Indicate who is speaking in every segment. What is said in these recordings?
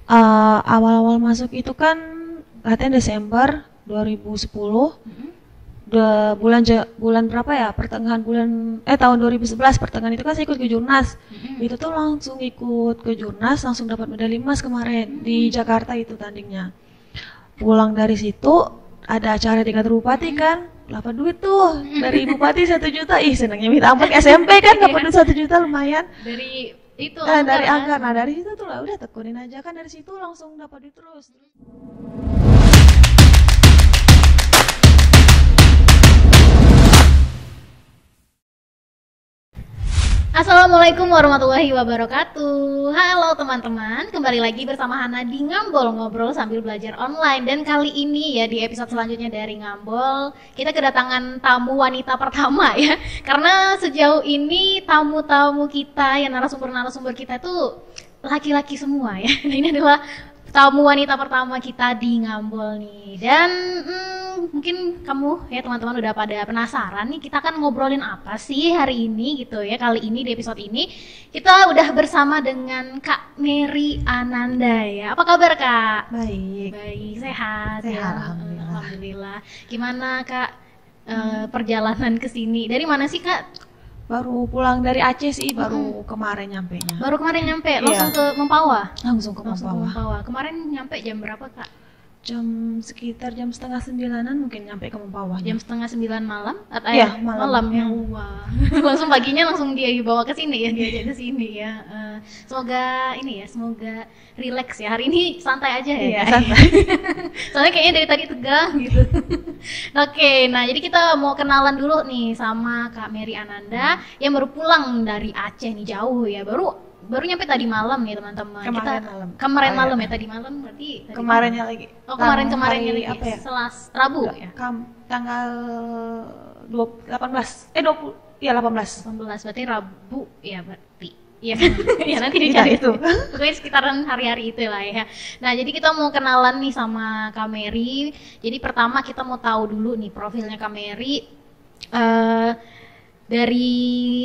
Speaker 1: Awal-awal masuk itu kan latihan Desember 2010. Bulan berapa ya? Pertengahan tahun 2011 pertengahan itu kan saya ikut ke Jurnas. Itu tuh langsung ikut ke Jurnas, langsung dapat medali emas kemarin di Jakarta itu tandingnya. Pulang dari situ ada acara di kantor bupati kan, dapat duit tuh dari bupati 1 juta. Ih, senangnya minta ampun, SMP kan dapat duit 1 juta lumayan.
Speaker 2: Dari itu
Speaker 1: Dari angkar. Nah, dari situ tuh lah udah tekunin aja kan, dari situ langsung dapat duit terus.
Speaker 2: Assalamualaikum warahmatullahi wabarakatuh. Halo teman-teman, kembali lagi bersama Hana di Ngambol, ngobrol sambil belajar online. Dan kali ini ya di episode selanjutnya dari Ngambol, kita kedatangan tamu wanita pertama ya. Karena sejauh ini tamu-tamu kita ya, narasumber-narasumber kita tuh laki-laki semua ya. Nah, ini adalah tamu wanita pertama kita di Ngambol nih. Dan mungkin kamu ya teman-teman udah pada penasaran nih, kita akan ngobrolin apa sih hari ini gitu ya. Kali ini di episode ini kita udah bersama dengan Kak Mary Ananda ya. Apa kabar Kak?
Speaker 1: Baik.
Speaker 2: Baik, sehat ya.
Speaker 1: Alhamdulillah.
Speaker 2: Alhamdulillah. Gimana Kak perjalanan ke sini? Dari mana sih Kak?
Speaker 1: Baru pulang dari Aceh sih, baru kemarin nyampenya.
Speaker 2: Baru kemarin nyampe, langsung ke Mempawah?
Speaker 1: Langsung ke
Speaker 2: Langsung ke
Speaker 1: Mempawah.
Speaker 2: Mempawah. Kemarin nyampe jam berapa Kak?
Speaker 1: Sekitar jam 8:30 mungkin nyampe ke Mempawah.
Speaker 2: Jam 8:30 malam? Atau
Speaker 1: Iya, malam.
Speaker 2: ya. Wah. Langsung paginya langsung dia dibawa ke sini ya, diajak ke sini ya. Semoga ini ya, semoga relax ya. Hari ini santai aja ya.
Speaker 1: Iya,
Speaker 2: Kak?
Speaker 1: santai.
Speaker 2: Soalnya kayaknya dari tadi tegang gitu. Oke, nah jadi kita mau kenalan dulu nih sama Kak Mary Ananda yang baru pulang dari Aceh nih, jauh ya. Baru nyampe tadi malam nih teman-teman. Kemarin malam ya, tadi malam berarti.
Speaker 1: Kemarinnya lagi.
Speaker 2: Kemarinnya lagi.
Speaker 1: Apa ya?
Speaker 2: Rabu ya.
Speaker 1: Tanggal 18. 20. Iya, 18.
Speaker 2: 18 berarti Rabu ya berarti. Iya. Ya nanti dicari
Speaker 1: itu.
Speaker 2: Pokoknya sekitaran hari-hari itu lah ya. Nah, jadi kita mau kenalan nih sama Kak Mary. Jadi pertama kita mau tahu dulu nih profilnya Kak Mary. Dari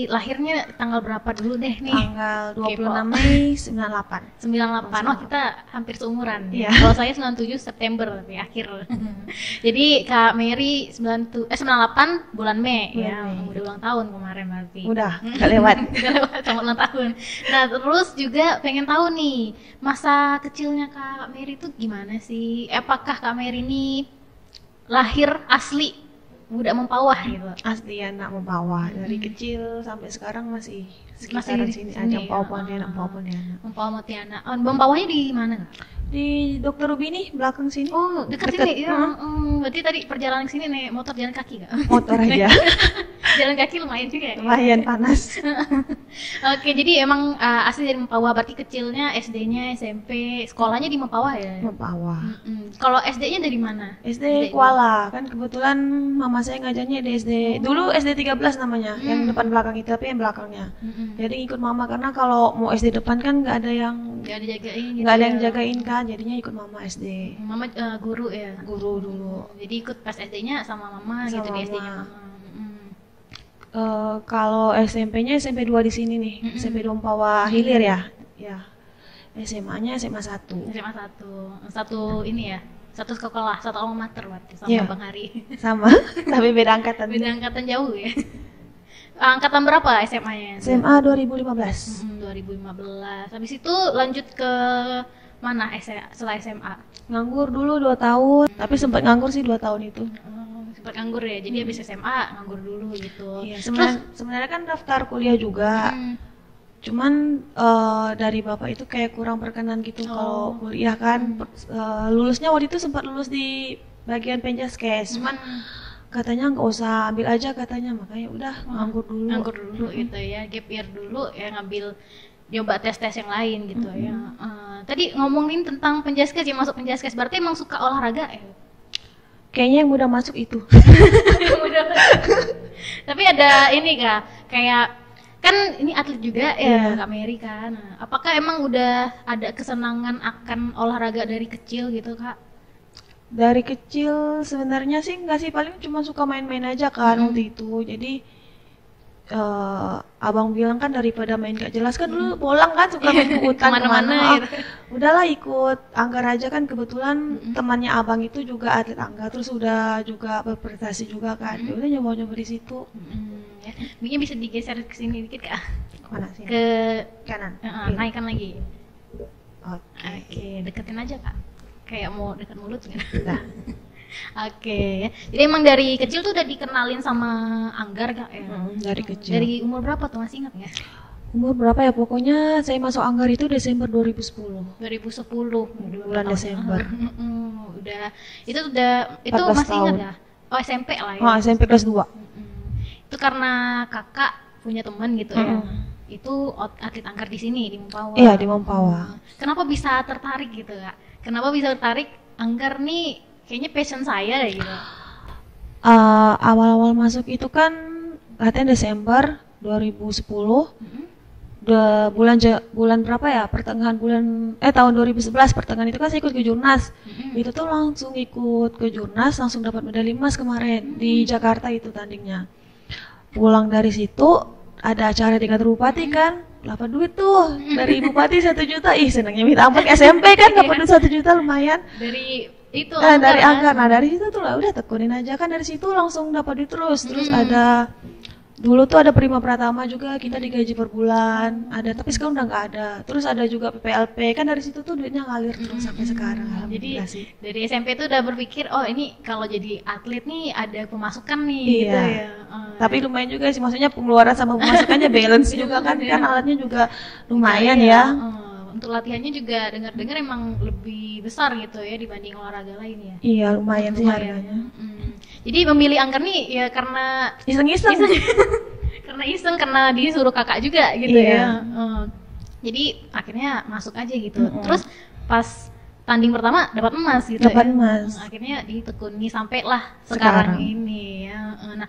Speaker 2: lahirnya tanggal berapa dulu deh nih?
Speaker 1: Tanggal 26 Mei 98.
Speaker 2: 98. Oh, kita hampir seumuran.
Speaker 1: Iya.
Speaker 2: Kalau saya 97 September tapi akhir. Jadi Kak Mary 98 bulan Mei ya. Udah ulang tahun kemarin berarti.
Speaker 1: Udah, gak lewat.
Speaker 2: Udah lewat sama ulang tahun. Nah, terus juga pengen tahu nih, masa kecilnya Kak Mary itu gimana sih? Apakah Kak Mary ini lahir asli Budak Mempawah gitu?
Speaker 1: Asli anak Mempawah, dari kecil sampai sekarang masih
Speaker 2: di
Speaker 1: sekitaran sini aja. Mempawah Pontianak.
Speaker 2: Mempawah Pontianak. Mempawahnya di mana Kak?
Speaker 1: Di Dokter Rubini belakang sini.
Speaker 2: Oh, dekat sini ya. Berarti tadi perjalanan ke sini naik motor, jalan kaki Kak?
Speaker 1: Motor aja.
Speaker 2: Jalan kaki lumayan juga ya.
Speaker 1: Lumayan panas.
Speaker 2: Oke, jadi emang asli dari Mempawah. Berarti kecilnya SD-nya, SMP, sekolahnya di Mempawah ya?
Speaker 1: Mempawah.
Speaker 2: Kalau SD-nya dari mana?
Speaker 1: SD Kuala. Kan kebetulan mama saya ngajarnya di SD. Dulu SD 13 namanya, yang depan belakang itu, tapi yang belakangnya. Jadi ikut mama karena kalau mau SD depan kan nggak ada yang
Speaker 2: dijagain gitu.
Speaker 1: Nggak ada yang jagain kan, jadinya ikut mama SD.
Speaker 2: Mama guru ya?
Speaker 1: Guru dulu.
Speaker 2: Jadi ikut pas SD-nya sama mama gitu, di SD-nya mama.
Speaker 1: Kalau SMP-nya SMP 2 di sini nih, SMP 2 Mempawah Hilir ya. Ya. SMA-nya SMA 1.
Speaker 2: SMA 1. Satu ini ya. Satu sekolah, satu alma mater berarti sama
Speaker 1: Iya.
Speaker 2: Bang Hari.
Speaker 1: Sama, tapi beda angkatan.
Speaker 2: Beda angkatan jauh ya. Angkatan berapa SMA-nya?
Speaker 1: SMA 2015.
Speaker 2: 2015. Habis itu lanjut ke mana setelah SMA?
Speaker 1: Nganggur dulu 2 tahun, tapi sempat nganggur sih 2 tahun itu.
Speaker 2: Sempat nganggur ya. Jadi habis SMA nganggur dulu gitu.
Speaker 1: Iya, sebenarnya kan daftar kuliah juga. Cuman dari bapak itu kayak kurang berkenan gitu kalau kuliah kan. Lulusnya waktu itu sempat lulus di bagian Penjaskes, cuman katanya nggak usah ambil aja katanya, makanya udah nganggur dulu
Speaker 2: gitu ya, gap year dulu ya, ngambil nyoba tes-tes yang lain gitu ya. Tadi ngomongin tentang Penjaskes, ya masuk Penjaskes berarti emang suka olahraga ya?
Speaker 1: Kayaknya yang mudah masuk itu.
Speaker 2: Tapi ada ini Kak, kayak kan ini atlet juga ya Kak Mary kan. Apakah emang udah ada kesenangan akan olahraga dari kecil gitu Kak?
Speaker 1: Dari kecil sebenarnya sih enggak sih, paling cuma suka main-main aja kan waktu itu. Jadi abang bilang kan daripada main gak jelas kan dulu bolang kan suka main ke hutan
Speaker 2: Kemana-mana gitu.
Speaker 1: Udahlah ikut Anggar aja kan kebetulan temannya abang itu juga atlet anggar terus udah juga berprestasi juga kan. Ya udah nyoba-nyoba di situ.
Speaker 2: Ya. Mungkin bisa digeser ke sini dikit Kak.
Speaker 1: Mana sih?
Speaker 2: Ke
Speaker 1: kanan.
Speaker 2: naikkan lagi.
Speaker 1: Oke.
Speaker 2: Oke, deketin aja Kak. Kayak mau dekat mulut gitu.
Speaker 1: Nah,
Speaker 2: Oke, ya. Jadi emang dari kecil tuh udah dikenalin sama Anggar Kak ya?
Speaker 1: dari kecil.
Speaker 2: Dari umur berapa tuh masih ingat nggak?
Speaker 1: Umur berapa ya? Pokoknya saya masuk anggar itu Desember 2010.
Speaker 2: 2010
Speaker 1: Bulan Desember.
Speaker 2: Udah itu itu
Speaker 1: 14
Speaker 2: masih ingat
Speaker 1: tahun.
Speaker 2: ya? Oh SMP lah ya.
Speaker 1: Oh, SMP kelas 2.
Speaker 2: Itu karena kakak punya teman gitu ya. Itu atlet anggar di sini di Mempawah.
Speaker 1: Iya, di Mempawah.
Speaker 2: Kenapa bisa tertarik gitu Kak? Kenapa bisa tertarik anggar nih? Kayaknya passion saya deh gitu.
Speaker 1: Awal-awal masuk itu kan latihan Desember 2010. Bulan berapa ya? Pertengahan tahun 2011 pertengahan itu kan saya ikut ke Jurnas. Itu tuh langsung ikut ke Jurnas, langsung dapat medali emas kemarin di Jakarta itu tandingnya. Pulang dari situ ada acara tingkat bupati kan, dapat duit tuh dari bupati 1 juta. Ih, senangnya minta ampun. SMP kan dapat duit 1 juta lumayan.
Speaker 2: Dari itu
Speaker 1: Dari anggar. Nah, dari situ tuh lah udah tekunin aja kan, dari situ langsung dapat duit terus. Terus ada dulu tuh ada Prima Pratama juga, kita digaji per bulan. Ada, tapi sekarang udah nggak ada. Terus ada juga PPLP. Kan dari situ tuh duitnya ngalir terus sampai sekarang.
Speaker 2: Jadi
Speaker 1: Alhamdulillah sih.
Speaker 2: dari SMP tuh udah berpikir, oh ini kalau jadi atlet nih ada pemasukan nih
Speaker 1: Iya.
Speaker 2: gitu ya.
Speaker 1: Tapi lumayan juga sih, maksudnya pengeluaran sama pemasukannya balance juga kan. Kan alatnya juga lumayan ya.
Speaker 2: Untuk latihannya juga dengar-dengar emang lebih besar gitu ya dibanding olahraga lain ya.
Speaker 1: Iya, lumayan sih harganya.
Speaker 2: Jadi memilih anggar nih ya karena
Speaker 1: Iseng-iseng.
Speaker 2: karena disuruh kakak juga gitu
Speaker 1: Iya.
Speaker 2: ya. Jadi akhirnya masuk aja gitu. Terus pas tanding pertama dapat emas gitu
Speaker 1: Dapat
Speaker 2: ya.
Speaker 1: emas.
Speaker 2: Akhirnya ditekuni sampailah sekarang ini ya. Nah,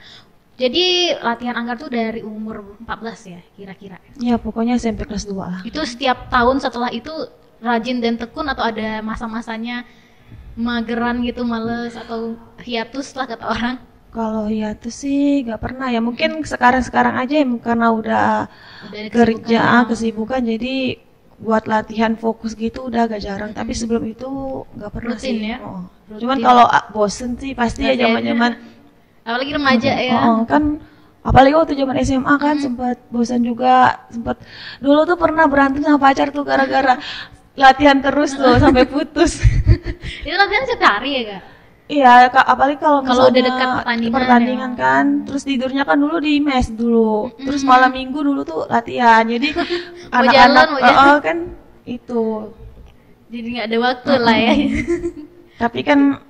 Speaker 2: jadi latihan anggar tuh dari umur 14 ya kira-kira.
Speaker 1: Ya, pokoknya SMP kelas 2 lah.
Speaker 2: Itu setiap tahun setelah itu rajin dan tekun atau ada masa-masanya mageran gitu, males atau hiatus lah kata orang?
Speaker 1: Kalau hiatus sih nggak pernah ya. Mungkin sekarang aja ya, karena udah
Speaker 2: Udah
Speaker 1: kerja kesibukan jadi buat latihan fokus gitu udah agak jarang. Tapi sebelum itu nggak pernah
Speaker 2: Rutin
Speaker 1: sih.
Speaker 2: ya?
Speaker 1: Cuman kalau bosen sih pasti ya zaman-zaman
Speaker 2: apalagi remaja ya.
Speaker 1: kan, apalagi waktu zaman SMA kan sempat bosan juga, dulu tuh pernah berantem sama pacar tuh gara-gara latihan terus tuh sampai putus.
Speaker 2: Itu latihan setiap hari ya Kak?
Speaker 1: Iya, apalagi kalau
Speaker 2: Kalau udah
Speaker 1: misalnya
Speaker 2: dekat
Speaker 1: pertandingan kan, terus tidurnya kan dulu di mes dulu, terus malam minggu dulu tuh latihan, jadi anak-anak
Speaker 2: jalan.
Speaker 1: kan itu.
Speaker 2: Jadi nggak ada waktu lah ya.
Speaker 1: Tapi kan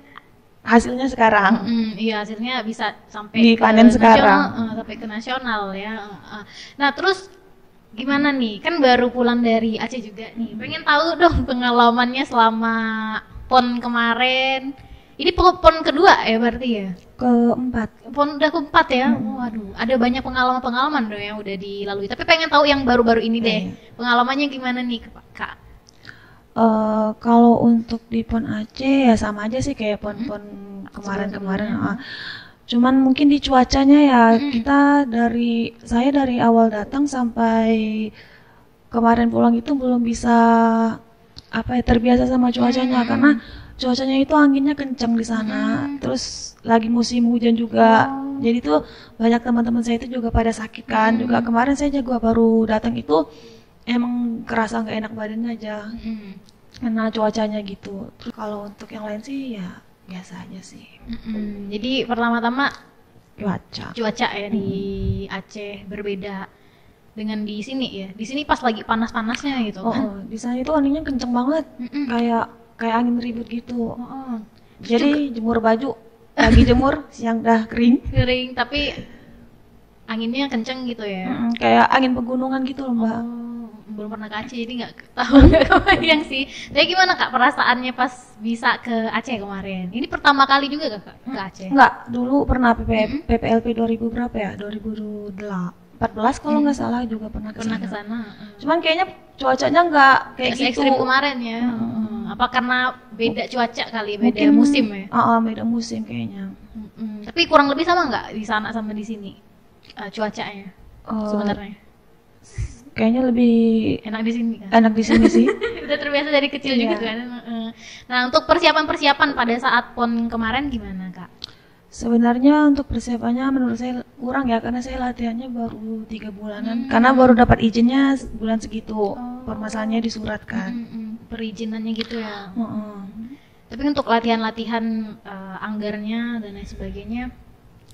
Speaker 1: hasilnya sekarang.
Speaker 2: Iya hasilnya bisa sampai
Speaker 1: Dipanen
Speaker 2: ke
Speaker 1: sekarang.
Speaker 2: nasional, sampai ke nasional ya. Nah terus gimana nih? Kan baru pulang dari Aceh juga nih. Pengen tahu dong pengalamannya selama PON kemarin. Ini PON kedua ya berarti ya?
Speaker 1: Keempat.
Speaker 2: PON udah keempat ya? Waduh, ada banyak pengalaman-pengalaman dong yang udah dilalui. Tapi pengen tahu yang baru-baru ini deh. Pengalamannya gimana nih Kak?
Speaker 1: Kalau untuk di PON Aceh ya sama aja sih kayak PON-PON kemarin-kemarin. Cuman mungkin di cuacanya ya saya dari awal datang sampai kemarin pulang itu belum bisa terbiasa sama cuacanya karena cuacanya itu anginnya kencang di sana. Terus lagi musim hujan juga. Jadi tuh banyak teman-teman saya itu juga pada sakit kan. Juga kemarin saya juga baru datang itu emang kerasa nggak enak badannya aja karena cuacanya gitu. Terus kalau untuk yang lain sih ya biasa aja sih.
Speaker 2: Jadi pertama-tama
Speaker 1: cuaca
Speaker 2: ya di Aceh berbeda dengan di sini ya. Di sini pas lagi panas-panasnya gitu kan.
Speaker 1: Di sana itu anginnya kenceng banget, kayak angin ribut gitu. Jadi jemur baju, pagi jemur, siang dah kering.
Speaker 2: Tapi anginnya kenceng gitu ya.
Speaker 1: Kayak angin pegunungan gitu loh Mbak.
Speaker 2: Belum pernah ke Aceh jadi nggak tahu, nggak kebayang sih. Tapi gimana Kak perasaannya pas bisa ke Aceh kemarin? Ini pertama kali juga Kak ke Aceh?
Speaker 1: Enggak, dulu pernah PPLP 2000 berapa ya? 2014 kalau nggak salah juga pernah ke sana. Cuman kayaknya cuacanya nggak kayak gitu.
Speaker 2: Ekstrim kemarin ya. Apa karena beda cuaca kali, beda musim ya?
Speaker 1: Beda musim kayaknya.
Speaker 2: Tapi kurang lebih sama nggak di sana sama di sini cuacanya?
Speaker 1: Oh,
Speaker 2: sebenarnya?
Speaker 1: kayaknya lebih
Speaker 2: Enak di sini kan?
Speaker 1: enak di sini sih.
Speaker 2: Udah terbiasa dari kecil
Speaker 1: Iya.
Speaker 2: juga kan. Nah, untuk persiapan-persiapan pada saat PON kemarin gimana, Kak?
Speaker 1: Sebenarnya untuk persiapannya menurut saya kurang ya, karena saya latihannya baru 3 bulanan. Karena baru dapat izinnya bulan segitu. Permasalahannya di surat kan.
Speaker 2: Perizinannya gitu ya.
Speaker 1: Heeh.
Speaker 2: Tapi untuk latihan-latihan anggarnya dan lain sebagainya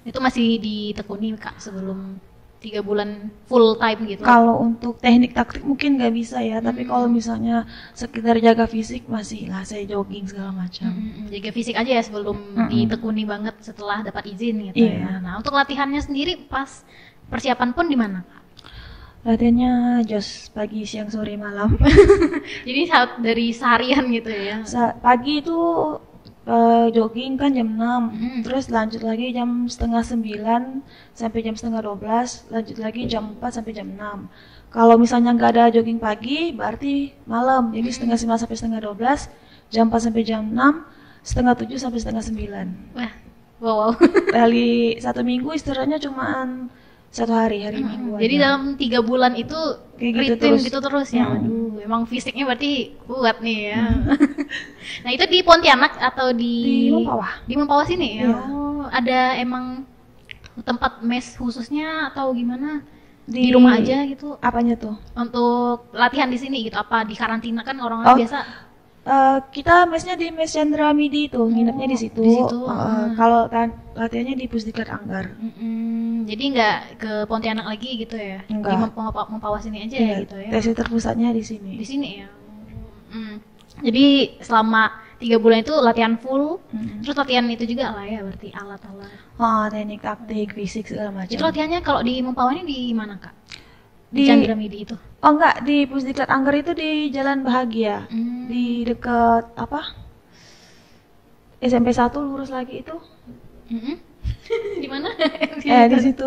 Speaker 2: itu masih ditekuni, Kak, sebelum 3 bulan full time gitu.
Speaker 1: Kalau untuk teknik taktik mungkin nggak bisa ya, tapi kalau misalnya sekedar jaga fisik masih lah, saya jogging segala macam.
Speaker 2: Jaga fisik aja ya sebelum ditekuni banget setelah dapat izin gitu
Speaker 1: Iya.
Speaker 2: ya. Nah, untuk latihannya sendiri pas persiapan pun di mana, Kak?
Speaker 1: Latihannya jos pagi, siang, sore, malam.
Speaker 2: Jadi dari seharian gitu ya.
Speaker 1: Pagi itu jogging kan jam 6, terus lanjut lagi jam setengah 9 sampai jam setengah 12, lanjut lagi jam 4 sampai jam 6. Kalau misalnya nggak ada jogging pagi, berarti malam, jadi setengah 9 sampai setengah 12, jam 4 sampai jam 6, setengah 7 sampai setengah 9.
Speaker 2: Wah, wow.
Speaker 1: Kali 1 minggu istirahatnya cuman 1 hari Minggu
Speaker 2: Jadi
Speaker 1: aja.
Speaker 2: dalam 3 bulan itu
Speaker 1: Kayak gitu
Speaker 2: rutin
Speaker 1: terus.
Speaker 2: gitu terus ya. Aduh, emang fisiknya berarti kuat nih ya. Nah, itu di Pontianak atau
Speaker 1: Di Mempawah.
Speaker 2: Di Mempawah sini ya.
Speaker 1: Iya.
Speaker 2: Oh, ada emang tempat mes khususnya atau gimana? Di
Speaker 1: Di-
Speaker 2: rumah aja gitu
Speaker 1: Apanya tuh?
Speaker 2: untuk latihan di sini gitu, apa di karantina kan orang-orang
Speaker 1: Oh.
Speaker 2: biasa.
Speaker 1: Kita mesnya di Mes Chandra Midi tuh, nginepnya di situ.
Speaker 2: di situ.
Speaker 1: Kalau latihannya di Pusdiklat Anggar.
Speaker 2: Jadi nggak ke Pontianak lagi gitu ya. Di
Speaker 1: Enggak.
Speaker 2: Mempawah sini aja
Speaker 1: Iya,
Speaker 2: ya gitu ya.
Speaker 1: tes terpusatnya di sini.
Speaker 2: Di sini ya. Jadi selama 3 bulan itu latihan full, terus latihan itu juga lah ya, berarti alat-alat.
Speaker 1: Teknik taktik, fisik segala macam.
Speaker 2: Itu latihannya kalau di Mempawah ini di mana, Kak? Di
Speaker 1: Di-
Speaker 2: Chandra Midi itu.
Speaker 1: Oh enggak, di Pusdiklat Anggar itu di Jalan Bahagia. Di dekat apa? SMP 1 lurus lagi itu.
Speaker 2: Di mana?
Speaker 1: Di situ.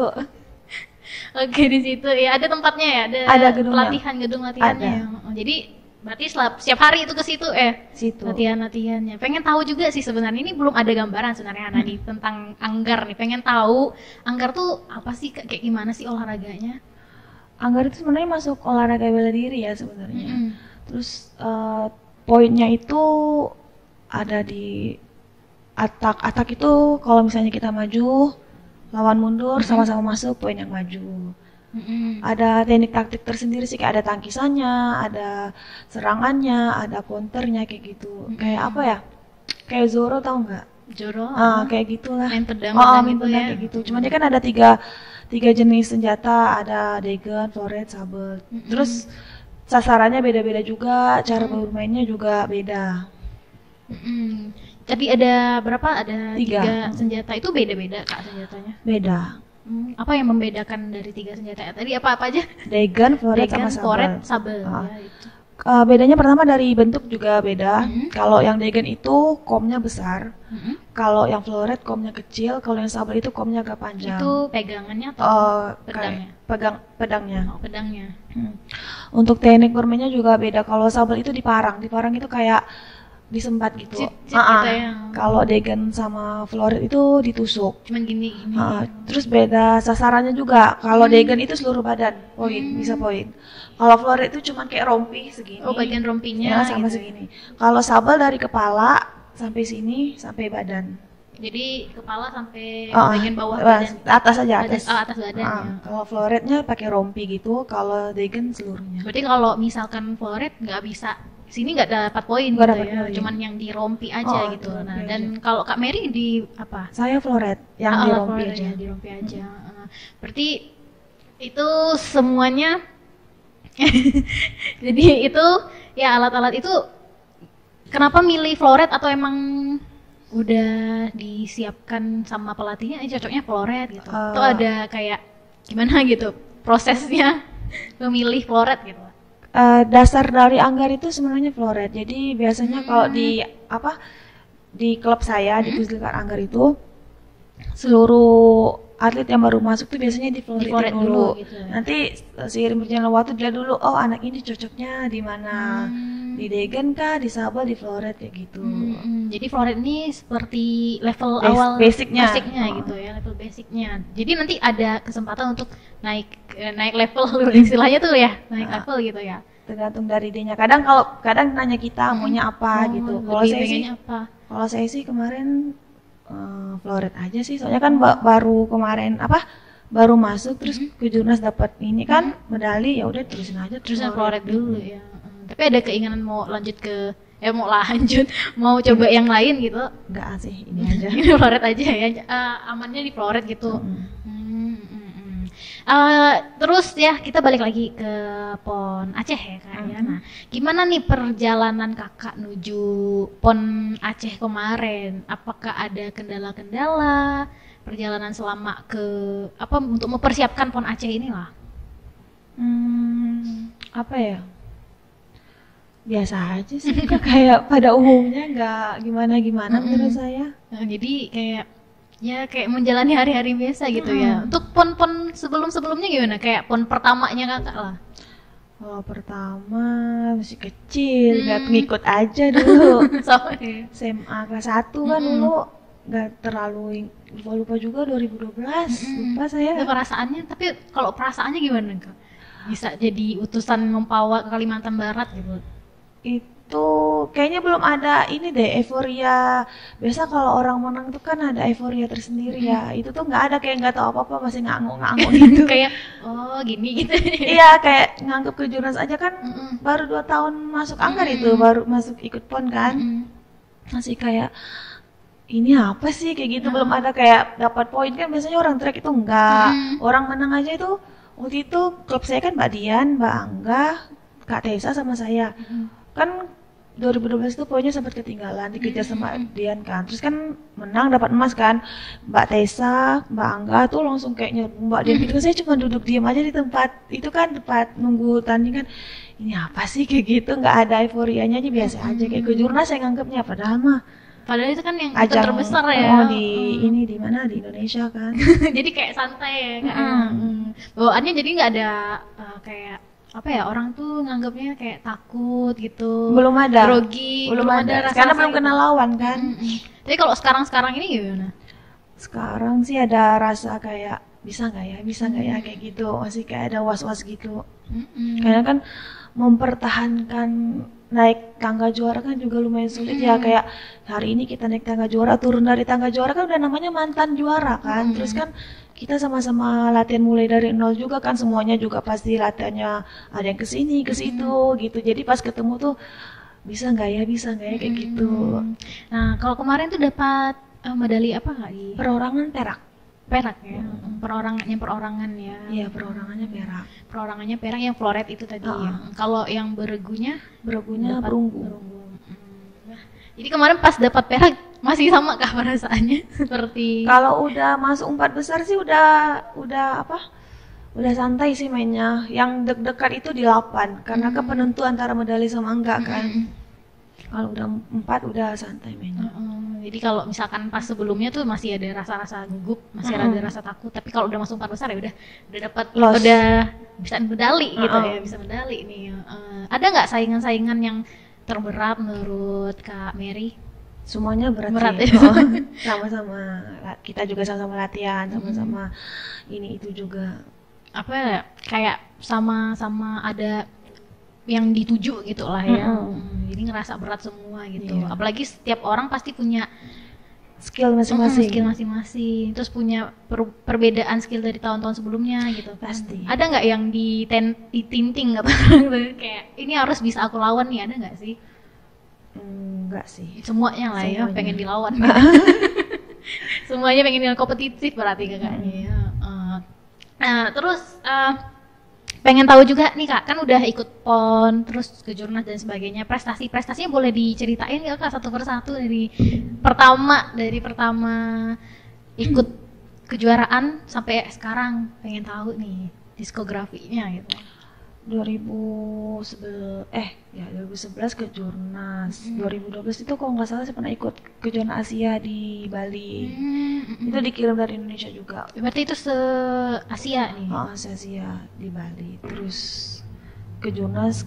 Speaker 2: Oke, di situ ya ada tempatnya ya,
Speaker 1: Ada gedungnya.
Speaker 2: gedung latihannya. Oh, jadi berarti setiap hari itu ke situ
Speaker 1: Situ.
Speaker 2: latihannya. Pengen tahu juga sih sebenarnya, ini belum ada gambaran sebenarnya Hana tentang anggar nih. Pengen tahu anggar tuh apa sih, kayak gimana sih olahraganya?
Speaker 1: Anggar itu sebenarnya masuk olahraga bela diri ya sebenarnya. Terus poinnya itu ada di atak. Atak itu kalau misalnya kita maju, lawan mundur, sama-sama masuk, poin yang maju. Ada teknik taktik tersendiri sih, kayak ada tangkisannya, ada serangannya, ada counternya kayak gitu. Kayak apa ya? Kayak Zoro, tahu nggak?
Speaker 2: Joro,
Speaker 1: Kayak gitulah.
Speaker 2: main pedang,
Speaker 1: main
Speaker 2: gitu
Speaker 1: pedang
Speaker 2: ya.
Speaker 1: kayak gitu. Cuman dia kan ada tiga jenis senjata, ada dagger, floret, sabel. Terus sasarannya beda-beda juga, cara bermainnya juga beda.
Speaker 2: Tapi ada berapa? Ada 3
Speaker 1: Tiga.
Speaker 2: senjata, itu beda-beda Kak senjatanya.
Speaker 1: Beda.
Speaker 2: Apa yang membedakan dari 3 senjata? Tadi apa aja?
Speaker 1: Dagger, floret,
Speaker 2: Dagger,
Speaker 1: sama sabel.
Speaker 2: floret, sabel.
Speaker 1: Ah.
Speaker 2: Ya, itu.
Speaker 1: Bedanya pertama dari bentuk juga beda. Kalau yang dagger itu komnya besar. Kalau yang floret komnya kecil. Kalau yang sabel itu komnya agak panjang.
Speaker 2: Itu pegangannya atau pedangnya?
Speaker 1: Pedangnya.
Speaker 2: Oh, pedangnya.
Speaker 1: Untuk teknik bermainnya juga beda. Kalau sabel itu diparang. Diparang itu kayak disembat gitu.
Speaker 2: Cit-cit gitu ya.
Speaker 1: Kalau dagger sama floret itu ditusuk.
Speaker 2: Cuman gini.
Speaker 1: Terus beda sasarannya juga. Kalau dagger itu seluruh badan, bisa poin. Kalau floret itu cuma kayak rompi segini.
Speaker 2: Oh, bagian rompinya
Speaker 1: Ya, sama
Speaker 2: gitu.
Speaker 1: segini. Kalau sabel dari kepala sampai sini sampai badan.
Speaker 2: Jadi kepala sampai
Speaker 1: Ah,
Speaker 2: bagian bawah badan.
Speaker 1: atas aja atas.
Speaker 2: Atas badan.
Speaker 1: Ah,
Speaker 2: Ya.
Speaker 1: Kalau floretnya pakai rompi gitu, kalau dagger seluruhnya.
Speaker 2: Berarti kalau misalkan floret nggak bisa sini nggak dapat poin
Speaker 1: Nggak
Speaker 2: gitu
Speaker 1: dapat
Speaker 2: ya,
Speaker 1: poin.
Speaker 2: cuman yang di rompi aja
Speaker 1: Oh,
Speaker 2: gitu.
Speaker 1: di rompi
Speaker 2: Nah,
Speaker 1: aja.
Speaker 2: dan kalau Kak Mary di apa?
Speaker 1: Saya floret yang di rompi
Speaker 2: floret
Speaker 1: aja.
Speaker 2: ya, di rompi aja. Berarti itu semuanya. Jadi itu ya alat-alat itu kenapa milih floret, atau emang udah disiapkan sama pelatihnya cocoknya floret gitu? Atau ada kayak gimana gitu prosesnya memilih floret gitu?
Speaker 1: Dasar dari anggar itu sebenarnya floret. Jadi biasanya kalau di klub saya di Pusdiklat Anggar itu seluruh atlet yang baru masuk tuh biasanya di
Speaker 2: Di floret
Speaker 1: floret
Speaker 2: dulu
Speaker 1: dulu.
Speaker 2: gitu ya.
Speaker 1: Nanti seiring berjalannya waktu dia dulu, oh anak ini cocoknya di mana? Di Degen kah, di Sabah, di floret kayak gitu.
Speaker 2: Jadi floret ini seperti level
Speaker 1: Bas-
Speaker 2: awal
Speaker 1: basicnya.
Speaker 2: gitu ya, level basicnya. Jadi nanti ada kesempatan untuk naik level istilahnya tuh ya, naik level gitu ya.
Speaker 1: Tergantung dari dianya. Kadang nanya kita maunya apa gitu. Kalau
Speaker 2: Lebih
Speaker 1: saya sih,
Speaker 2: pengennya apa?
Speaker 1: kalau saya sih kemarin floret aja sih. Soalnya kan baru kemarin baru masuk terus ke Jurnas dapat ini kan medali, ya udah terusin aja
Speaker 2: Terusnya floret dulu ya. Tapi ada keinginan mau lanjut mau coba yang lain gitu.
Speaker 1: Enggak sih, ini aja.
Speaker 2: Ini floret aja ya, amannya di floret gitu. Terus ya kita balik lagi ke PON Aceh ya Kak ya. Nah, gimana nih perjalanan Kakak menuju PON Aceh kemarin? Apakah ada kendala-kendala perjalanan selama untuk mempersiapkan PON Aceh ini lah?
Speaker 1: Apa ya? Biasa aja sih, kayak pada umumnya nggak gimana-gimana menurut saya.
Speaker 2: Nah, jadi kayak menjalani hari-hari biasa gitu ya. Untuk PON-PON sebelumnya gimana? Kayak PON pertamanya Kakak lah.
Speaker 1: Kalau pertama masih kecil, nggak ngikut aja dulu.
Speaker 2: Sama ya.
Speaker 1: SMA kelas 1 kan dulu nggak terlalu lupa juga 2012 lupa saya.
Speaker 2: Itu perasaannya, tapi kalau perasaannya gimana Kak? Bisa jadi utusan Mempawah ke Kalimantan Barat gitu.
Speaker 1: Itu kayaknya belum ada ini deh, euforia. Biasa kalau orang menang tuh kan ada euforia tersendiri ya. Itu tuh nggak ada, kayak nggak tahu apa-apa, masih ngangguk-ngangguk gitu.
Speaker 2: Kayak gini gitu.
Speaker 1: Iya, kayak nganggep ke Jurnas aja kan. Baru 2 tahun masuk anggar itu, baru masuk ikut PON kan. Masih kayak ini apa sih kayak gitu, belum ada kayak dapat poin kan, biasanya orang track itu enggak. Orang menang aja itu waktu itu klub saya kan Mbak Dian, Mbak Angga, Kak Tessa sama saya. Kan 2012 itu poinnya sempat ketinggalan, dikejar sama Dian kan. Terus kan menang dapat emas kan. Mbak Tessa, Mbak Angga tuh langsung kayak nyerbu Mbak Dian gitu. Saya cuma duduk diam aja di tempat itu kan, tempat nunggu tanding kan. Ini apa sih kayak gitu, nggak ada euforianya aja, biasa aja kayak ke Jurnas saya nganggapnya,
Speaker 2: Padahal itu kan yang
Speaker 1: ajang
Speaker 2: terbesar ya.
Speaker 1: Di mana di Indonesia kan.
Speaker 2: Jadi kayak santai ya Kak. Bawaannya jadi nggak ada kayak apa ya, orang tuh nganggapnya kayak takut gitu,
Speaker 1: Belum ada,
Speaker 2: grogi,
Speaker 1: belum ada
Speaker 2: rasa
Speaker 1: karena belum kenal lawan kan.
Speaker 2: Tapi kalau sekarang ini gimana?
Speaker 1: Sekarang sih ada rasa kayak bisa nggak ya kayak gitu, masih kayak ada was-was gitu. Karena kan mempertahankan naik tangga juara kan juga lumayan sulit ya, kayak hari ini kita naik tangga juara, turun dari tangga juara kan udah namanya mantan juara kan. Terus kan kita sama-sama latihan mulai dari nol juga kan, semuanya juga pasti latihannya ada yang kesini ke situ gitu. Jadi pas ketemu tuh bisa nggak ya kayak gitu.
Speaker 2: Nah kalau kemarin tuh dapat medali apa Kak di
Speaker 1: Perorangan perak
Speaker 2: ya? Perorangan ya.
Speaker 1: Iya, perorangannya perak.
Speaker 2: Perorangannya perak yang floret itu tadi ya. Kalau yang beregunya
Speaker 1: perunggu.
Speaker 2: Nah, jadi kemarin pas dapat perak masih sama kah perasaannya seperti?
Speaker 1: Kalau udah masuk 4 besar sih udah santai sih mainnya. Yang deg-degan itu di 8 karena ke penentu antara medali sama enggak kan. Kalau udah 4 udah santai mainnya.
Speaker 2: Jadi kalau misalkan pas sebelumnya tuh masih ada rasa-rasa gugup, masih ada rasa takut. Tapi kalau udah masuk 4 besar ya udah dapat, udah bisa medali gitu ya, bisa medali nih. Ada nggak saingan-saingan yang terberat menurut Kak Mary?
Speaker 1: Semuanya berat
Speaker 2: ya.
Speaker 1: sih. Sama-sama kita juga sama-sama latihan, sama-sama ini itu juga.
Speaker 2: Apa ya, kayak sama-sama ada yang dituju gitu lah ya. Jadi ngerasa berat semua gitu.
Speaker 1: Iya.
Speaker 2: Apalagi setiap orang pasti punya
Speaker 1: skill
Speaker 2: masing-masing. Terus punya perbedaan skill dari tahun-tahun sebelumnya gitu.
Speaker 1: Pasti.
Speaker 2: Ada nggak yang ditinting gitu? Kayak ini harus bisa aku lawan nih, ada nggak sih?
Speaker 1: Enggak sih.
Speaker 2: Semuanya lah ya, pengen dilawan. Semuanya pengen kompetitif berarti kakaknya. Nah, terus pengen tahu juga nih Kak, kan udah ikut PON, terus ke Jurnas dan sebagainya. Prestasinya boleh diceritain nggak Kak satu persatu dari pertama ikut kejuaraan sampai sekarang, pengen tahu nih diskografinya gitu.
Speaker 1: 2011 ke Jurnas. 2012 itu kalau nggak salah saya pernah ikut kejuaraan Asia di Bali. Itu dikirim dari Indonesia juga.
Speaker 2: Berarti itu se-Asia nih.
Speaker 1: Asia di Bali. Terus ke Jurnas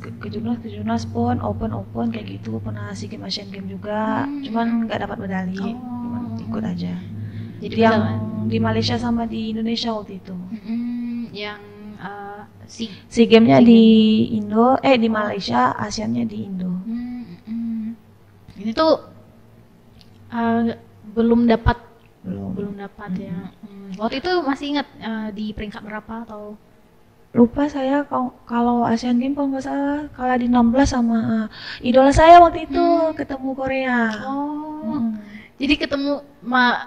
Speaker 1: pun open kayak gitu, pernah SEA Games Asian Games juga. Cuman nggak dapat medali. Cuman ikut aja.
Speaker 2: Jadi
Speaker 1: yang di Malaysia sama di Indonesia waktu itu.
Speaker 2: Yang
Speaker 1: SEA Games-nya di Indo, di Malaysia, ASEAN-nya di Indo.
Speaker 2: Ini tuh belum dapat ya. Waktu itu masih ingat di peringkat berapa atau?
Speaker 1: Lupa saya kalau ASEAN Games kalau nggak salah kalah di 16 sama idola saya waktu itu ketemu Korea. Jadi ketemu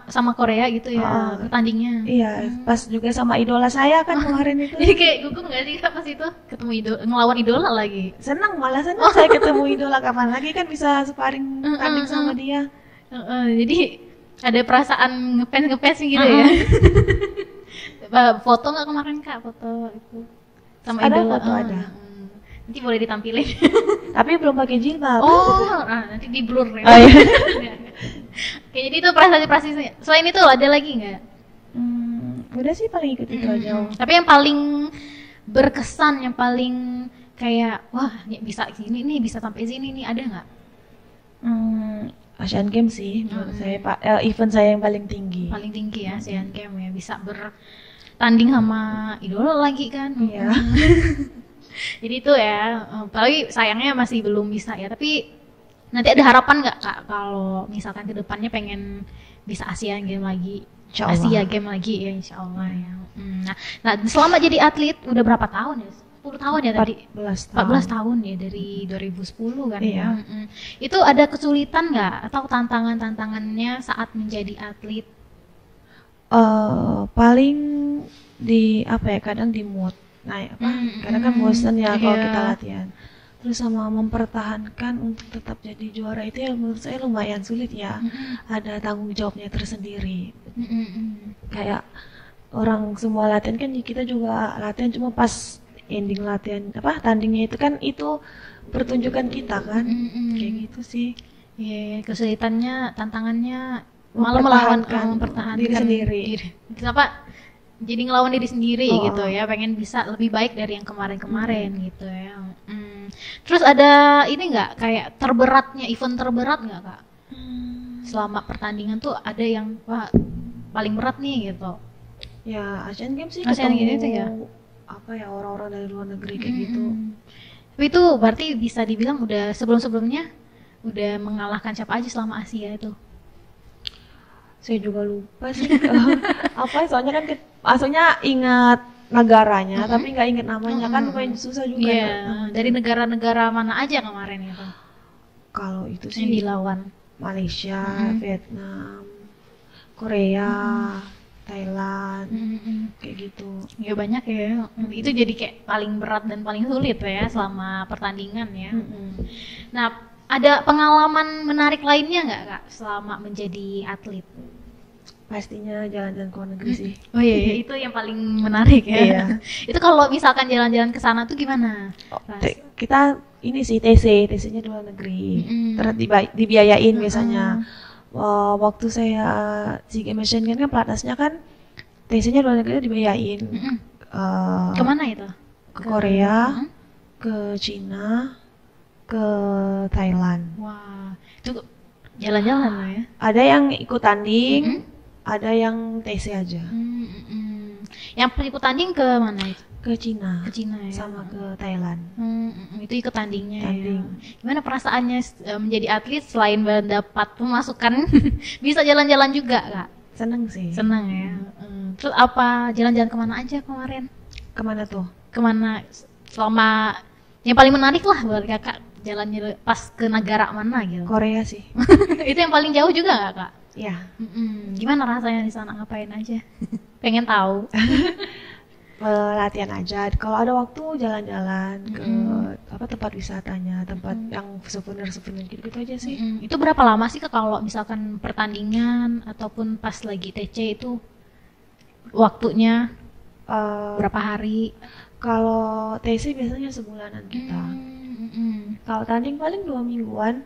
Speaker 1: sama Korea gitu ya pertandingnya. Iya, pas juga sama idola saya kan kemarin itu.
Speaker 2: Jadi kayak gugup nggak sih pas itu ketemu ngelawan idola lagi?
Speaker 1: Senang saya ketemu idola, kapan lagi kan bisa sparring tanding sama dia.
Speaker 2: Jadi ada perasaan ngefans gitu ya. Foto nggak kemarin Kak, foto itu sama
Speaker 1: ada
Speaker 2: idola?
Speaker 1: Foto ada.
Speaker 2: Nanti boleh ditampilin.
Speaker 1: Tapi belum pakai jilbab.
Speaker 2: Nanti di blur ya. Oke, jadi itu prestasi. Selain itu ada lagi nggak?
Speaker 1: Udah sih paling ikut itu aja.
Speaker 2: Tapi yang paling berkesan, yang paling kayak wah bisa gini nih, bisa sampai sini nih, ada nggak?
Speaker 1: Asian Games sih menurut saya event saya yang paling tinggi.
Speaker 2: Paling tinggi ya Asian Games ya, bisa bertanding sama idola lagi kan.
Speaker 1: Iya.
Speaker 2: Jadi itu ya, apalagi sayangnya masih belum bisa ya, tapi nanti ada harapan nggak Kak kalau misalkan ke depannya pengen bisa Asian Games lagi, Asia Games lagi ya insya Allah ya. Nah selama jadi atlet udah berapa tahun ya? 10 tahun ya tadi? 14 tahun ya, dari 2010 kan ya. Itu ada kesulitan nggak atau tantangannya saat menjadi atlet?
Speaker 1: Paling di kadang di mood. Karena kan bosan ya kalau kita latihan. Terus sama mempertahankan untuk tetap jadi juara itu ya menurut saya lumayan sulit ya. Ada tanggung jawabnya tersendiri. Kayak orang semua latihan kan kita juga latihan, cuma pas ending latihan tandingnya itu kan itu pertunjukan kita kan. Kayak gitu sih.
Speaker 2: Iya, kesulitannya, tantangannya malah mempertahankan
Speaker 1: diri sendiri.
Speaker 2: Jadi ngelawan diri sendiri gitu ya, pengen bisa lebih baik dari yang kemarin gitu ya. Terus ada ini nggak kayak event terberat nggak Kak? Selama pertandingan tuh ada yang paling berat nih gitu?
Speaker 1: Ya Asian Games sih,
Speaker 2: Asian Games itu ya.
Speaker 1: Orang-orang dari luar negeri kayak gitu.
Speaker 2: Tapi itu berarti bisa dibilang udah sebelumnya udah mengalahkan siapa aja selama Asia itu?
Speaker 1: Saya juga lupa sih. Soalnya kan maksudnya ingat negaranya tapi nggak ingat namanya kan lumayan susah juga.
Speaker 2: Dari negara-negara mana aja kemarin itu?
Speaker 1: Kalau itu sih
Speaker 2: yang dilawan
Speaker 1: Malaysia, Vietnam, Korea, Thailand, kayak gitu.
Speaker 2: Ya banyak ya. Itu jadi kayak paling berat dan paling sulit ya selama pertandingan ya. Nah, ada pengalaman menarik lainnya nggak Kak selama menjadi atlet?
Speaker 1: Pastinya jalan-jalan ke luar negeri sih.
Speaker 2: Oh iya, itu yang paling menarik ya. Iya. Itu kalau misalkan jalan-jalan ke sana tuh gimana?
Speaker 1: Kita ini sih TC-nya di luar negeri. Terus dibiayain biasanya. Waktu saya SEA Games Asian Games kan pelatnasnya kan TC-nya luar negeri dibiayain.
Speaker 2: Kemana itu?
Speaker 1: Ke Korea, ke Cina, ke Thailand.
Speaker 2: Wah, itu jalan-jalan lah ya.
Speaker 1: Ada yang ikut tanding, ada yang TC aja.
Speaker 2: Yang ikut tanding ke mana itu?
Speaker 1: Ke Cina.
Speaker 2: Ke Cina ya.
Speaker 1: Sama ke Thailand.
Speaker 2: Itu ikut tandingnya. Ya. Gimana perasaannya menjadi atlet selain mendapat pemasukan bisa jalan-jalan juga Kak?
Speaker 1: Seneng sih.
Speaker 2: Seneng ya. Terus apa jalan-jalan kemana aja kemarin?
Speaker 1: Kemana tuh?
Speaker 2: Kemana selama yang paling menarik lah buat Kakak, jalannya pas ke negara mana gitu?
Speaker 1: Korea sih.
Speaker 2: Itu yang paling jauh juga nggak Kak?
Speaker 1: Iya.
Speaker 2: Gimana rasanya di sana, ngapain aja? Pengen tahu.
Speaker 1: Latihan aja. Kalau ada waktu jalan-jalan ke tempat wisatanya, tempat yang souvenir gitu aja sih.
Speaker 2: Itu berapa lama sih Kak kalau misalkan pertandingan ataupun pas lagi TC itu waktunya berapa hari?
Speaker 1: Kalau TC biasanya sebulanan kita. Kalau tanding paling 2 mingguan.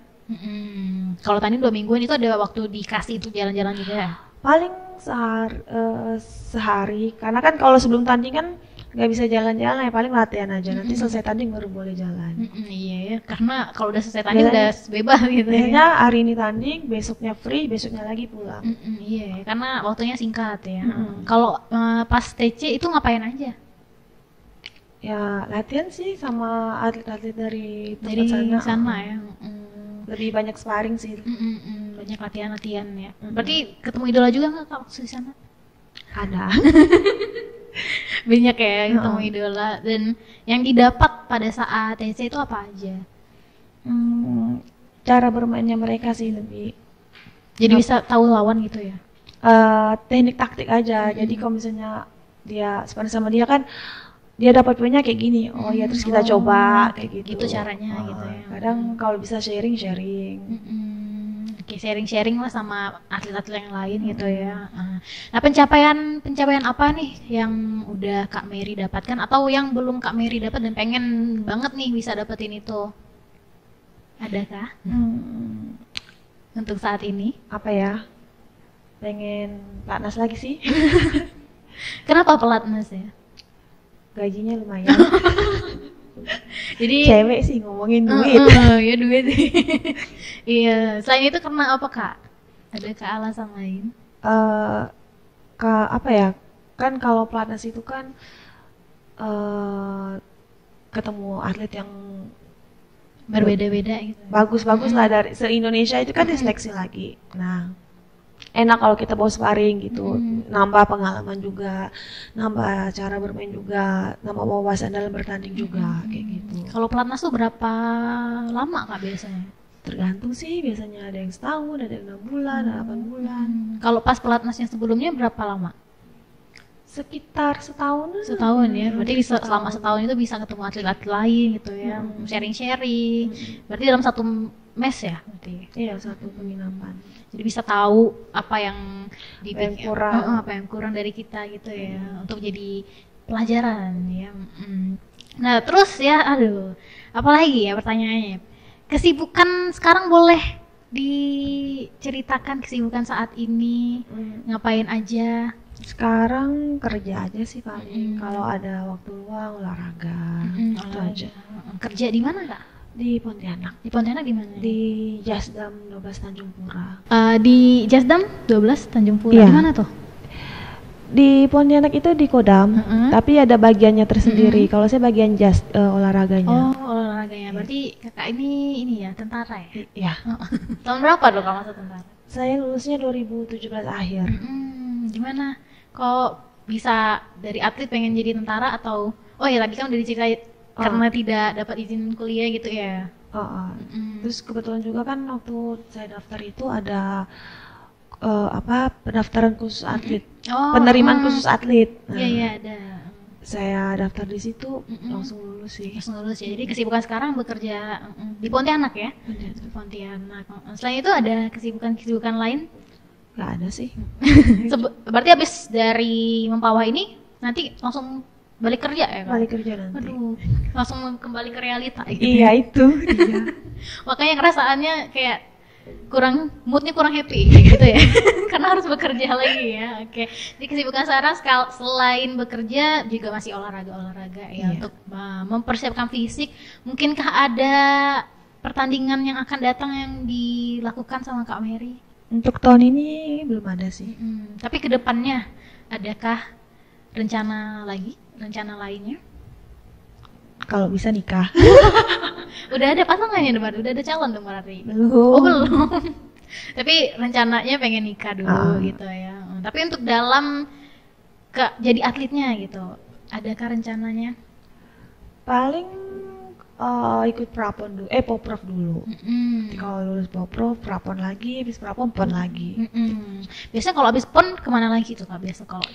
Speaker 2: Kalau tanding 2 mingguan itu ada waktu dikasih itu jalan-jalan juga ya?
Speaker 1: Paling sehari. Karena kan kalau sebelum tanding kan nggak bisa jalan-jalan ya, paling latihan aja. Nanti selesai tanding baru boleh jalan.
Speaker 2: Iya ya, karena kalau udah selesai tanding udah bebas gitu ya.
Speaker 1: Biasanya hari ini tanding, besoknya free, besoknya lagi pulang.
Speaker 2: Iya, karena waktunya singkat ya. Kalau pas TC itu ngapain aja?
Speaker 1: Ya latihan sih sama atlet-atlet dari
Speaker 2: Dari
Speaker 1: tempat
Speaker 2: sana ya.
Speaker 1: Lebih banyak sparring sih.
Speaker 2: Banyak latihan-latihan ya. Berarti ketemu idola juga nggak Kak waktu di sana?
Speaker 1: Ada.
Speaker 2: Banyak ya ketemu idola. Dan yang didapat pada saat TC itu apa aja?
Speaker 1: Cara bermainnya mereka sih lebih.
Speaker 2: Jadi bisa tahu lawan gitu ya?
Speaker 1: Teknik taktik aja. Jadi kalau misalnya dia sparring sama dia kan, dia dapat poinnya kayak gini, oh ya terus kita coba kayak gitu.
Speaker 2: Gitu caranya gitu ya.
Speaker 1: Kadang kalau bisa sharing.
Speaker 2: Oke, sharing lah sama atlet-atlet yang lain gitu ya. Nah, pencapaian apa nih yang udah Kak Mary dapatkan atau yang belum Kak Mary dapat dan pengen banget nih bisa dapetin itu? Adakah? Untuk saat ini?
Speaker 1: Apa ya? Pengen pelatnas lagi sih.
Speaker 2: Kenapa pelatnas ya?
Speaker 1: Gajinya lumayan.
Speaker 2: Jadi
Speaker 1: cewek sih ngomongin duit.
Speaker 2: Ya duit. Iya, selain itu karena apa Kak? Ada alasan lain?
Speaker 1: Apa ya? Kan kalau pelatnas itu kan ketemu atlet yang
Speaker 2: berbeda-beda gitu.
Speaker 1: Bagus-bagus lah dari se-Indonesia itu kan diseleksi lagi. Nah, enak kalau kita bawa sparring gitu, nambah pengalaman juga, nambah cara bermain juga, nambah wawasan dalam bertanding juga, kayak gitu.
Speaker 2: Kalau pelatnas tuh berapa lama Kak biasanya?
Speaker 1: Tergantung sih, biasanya ada yang setahun, ada yang 6 bulan, ada 8 bulan.
Speaker 2: Kalau pas pelatnasnya sebelumnya berapa lama?
Speaker 1: Sekitar setahun
Speaker 2: ya, berarti selama setahun itu bisa ketemu atlet-atlet lain gitu ya, sharing-sharing. Berarti dalam satu mes ya berarti?
Speaker 1: Iya, satu penginapan.
Speaker 2: Jadi bisa tahu apa yang
Speaker 1: dipikir,
Speaker 2: apa yang kurang dari kita gitu ya, untuk jadi pelajaran ya. Nah terus ya, apalagi ya pertanyaannya, kesibukan sekarang boleh diceritakan kesibukan saat ini, ngapain aja?
Speaker 1: Sekarang kerja aja sih paling, kalau ada waktu luang olahraga, itu aja.
Speaker 2: Kerja di mana Kak?
Speaker 1: Di Pontianak.
Speaker 2: Di Pontianak di mana?
Speaker 1: Di Jasdam 12 Tanjung Pura.
Speaker 2: Di Jasdam 12 Tanjung Pura.
Speaker 1: Iya.
Speaker 2: Di mana tuh?
Speaker 1: Di Pontianak itu di Kodam, tapi ada bagiannya tersendiri. Kalau saya bagian olahraganya.
Speaker 2: Oh, olahraganya. Berarti Kakak ini ya, tentara ya?
Speaker 1: Iya.
Speaker 2: Tahun berapa dong Kak masuk tentara?
Speaker 1: Saya lulusnya 2017 akhir.
Speaker 2: Gimana? Kok bisa dari atlet pengen jadi tentara atau ya tadi kan udah diceritain karena tidak dapat izin kuliah gitu ya.
Speaker 1: Terus kebetulan juga kan waktu saya daftar itu ada pendaftaran khusus atlet, penerimaan khusus atlet.
Speaker 2: Iya ada.
Speaker 1: Saya daftar di situ, langsung lulus sih.
Speaker 2: Langsung lulus ya. Jadi kesibukan sekarang bekerja di Pontianak ya? Di Pontianak. Selain itu ada kesibukan lain?
Speaker 1: Gak ada sih.
Speaker 2: Berarti habis dari Mempawah ini nanti langsung balik kerja ya Kak?
Speaker 1: Balik kerja nanti.
Speaker 2: Langsung kembali ke realita gitu.
Speaker 1: Iya itu.
Speaker 2: Makanya ngerasaannya kayak moodnya kurang happy gitu ya. Karena harus bekerja lagi ya. Oke. Jadi kesibukan Sarah selain bekerja juga masih olahraga ya, untuk mempersiapkan fisik. Mungkinkah ada pertandingan yang akan datang yang dilakukan sama Kak Mary?
Speaker 1: Untuk tahun ini belum ada sih.
Speaker 2: Tapi kedepannya adakah rencana lainnya?
Speaker 1: Kalau bisa nikah.
Speaker 2: Udah ada pasangannya udah ada calon dong berarti?
Speaker 1: Belum.
Speaker 2: Oh belum. Tapi rencananya pengen nikah dulu gitu ya. Tapi untuk dalam jadi atletnya gitu, adakah rencananya?
Speaker 1: Paling ikut prapon dulu, poprov dulu. Kalau lulus poprov, prapon lagi, habis prapon pon lagi.
Speaker 2: Biasanya kalau habis pon kemana lagi tuh Kak? Biasa kalau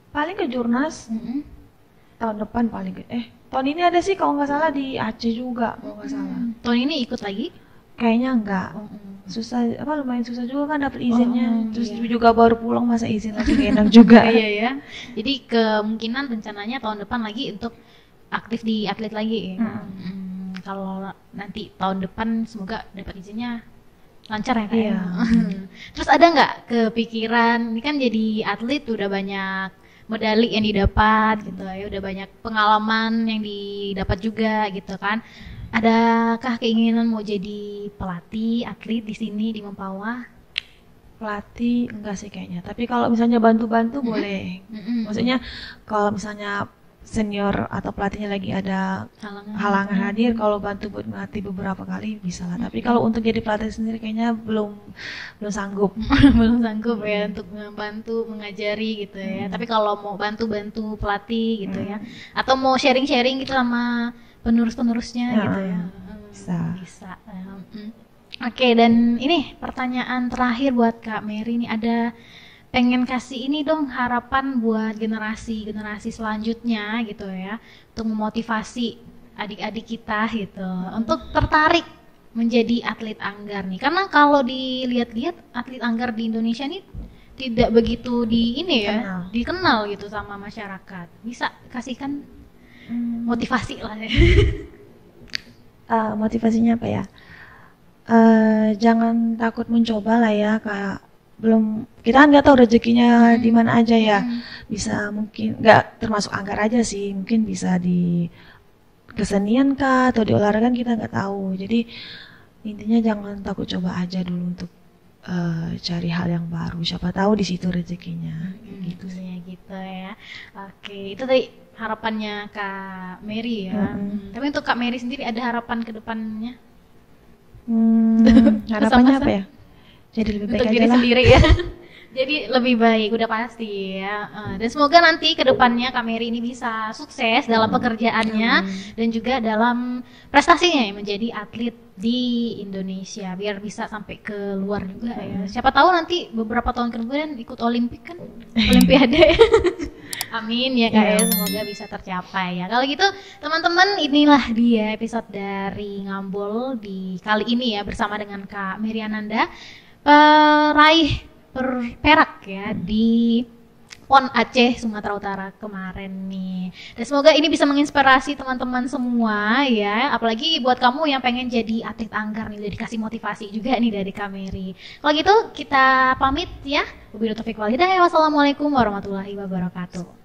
Speaker 1: paling ke Jurnas. Tahun depan paling tahun ini ada sih kalau nggak salah di Aceh juga kalau nggak salah.
Speaker 2: Tahun ini ikut lagi?
Speaker 1: Kayaknya enggak. susah lumayan susah juga kan dapat izinnya. Terus
Speaker 2: iya.
Speaker 1: juga baru pulang masa izin lagi nggak enak juga.
Speaker 2: Iya ya. Jadi kemungkinan rencananya tahun depan lagi untuk aktif di atlet lagi. Kalau nanti tahun depan semoga dapat izinnya lancar ya Kak.
Speaker 1: Iya.
Speaker 2: Terus ada nggak kepikiran, ini kan jadi atlet udah banyak medali yang didapat gitu ya, udah banyak pengalaman yang didapat juga gitu kan. Adakah keinginan mau jadi pelatih atlet di sini di Mempawah?
Speaker 1: Pelatih enggak sih kayaknya. Tapi kalau misalnya bantu-bantu boleh.
Speaker 2: Mm-mm.
Speaker 1: Maksudnya kalau misalnya senior atau pelatihnya lagi ada halangan hadir, kalau bantu buat melatih beberapa kali bisa lah. Tapi kalau untuk jadi pelatih sendiri kayaknya belum sanggup.
Speaker 2: Belum sanggup ya untuk membantu mengajari gitu ya. Tapi kalau mau bantu-bantu pelatih gitu ya, atau mau sharing-sharing gitu sama penerus-penerusnya gitu ya, bisa. Oke, dan ini pertanyaan terakhir buat Kak Mary nih, ada pengen kasih ini dong harapan buat generasi selanjutnya gitu ya, untuk memotivasi adik-adik kita gitu untuk tertarik menjadi atlet anggar nih, karena kalau dilihat-lihat atlet anggar di Indonesia nih tidak begitu dikenal gitu sama masyarakat. Bisa kasihkan motivasi lah ya.
Speaker 1: Motivasinya apa ya? Jangan takut mencoba lah ya, kayak kita kan nggak tahu rezekinya di mana aja ya. Bisa mungkin nggak termasuk anggar aja sih, mungkin bisa di kesenian kah atau di olahraga kita nggak tahu. Jadi intinya jangan takut, coba aja dulu untuk cari hal yang baru, siapa tahu di situ rezekinya. Gitu sih.
Speaker 2: Gitu ya. Oke, itu tadi harapannya Kak Mary ya. Tapi untuk Kak Mary sendiri ada harapan ke depannya?
Speaker 1: Harapannya apa ya? Jadi lebih baik
Speaker 2: untuk
Speaker 1: aja
Speaker 2: diri
Speaker 1: lah.
Speaker 2: sendiri ya. Jadi lebih baik udah pasti ya. Dan semoga nanti ke depannya Kak Mary ini bisa sukses dalam pekerjaannya dan juga dalam prestasinya ya, menjadi atlet di Indonesia, biar bisa sampai ke luar juga ya. Siapa tahu nanti beberapa tahun kemudian ikut Olimpik kan, Olimpiade. Amin ya Kak ya, semoga bisa tercapai ya. Kalau gitu teman-teman, inilah dia episode dari Ngambol di kali ini ya, bersama dengan Kak Mary Ananda, peraih perak ya di PON Aceh Sumatera Utara kemarin nih. Dan semoga ini bisa menginspirasi teman-teman semua ya, apalagi buat kamu yang pengen jadi atlet anggar nih, udah dikasih motivasi juga nih dari Kak Mary. Kalau gitu kita pamit ya. Wabillahi taufiq wal hidayah. Wassalamualaikum warahmatullahi wabarakatuh.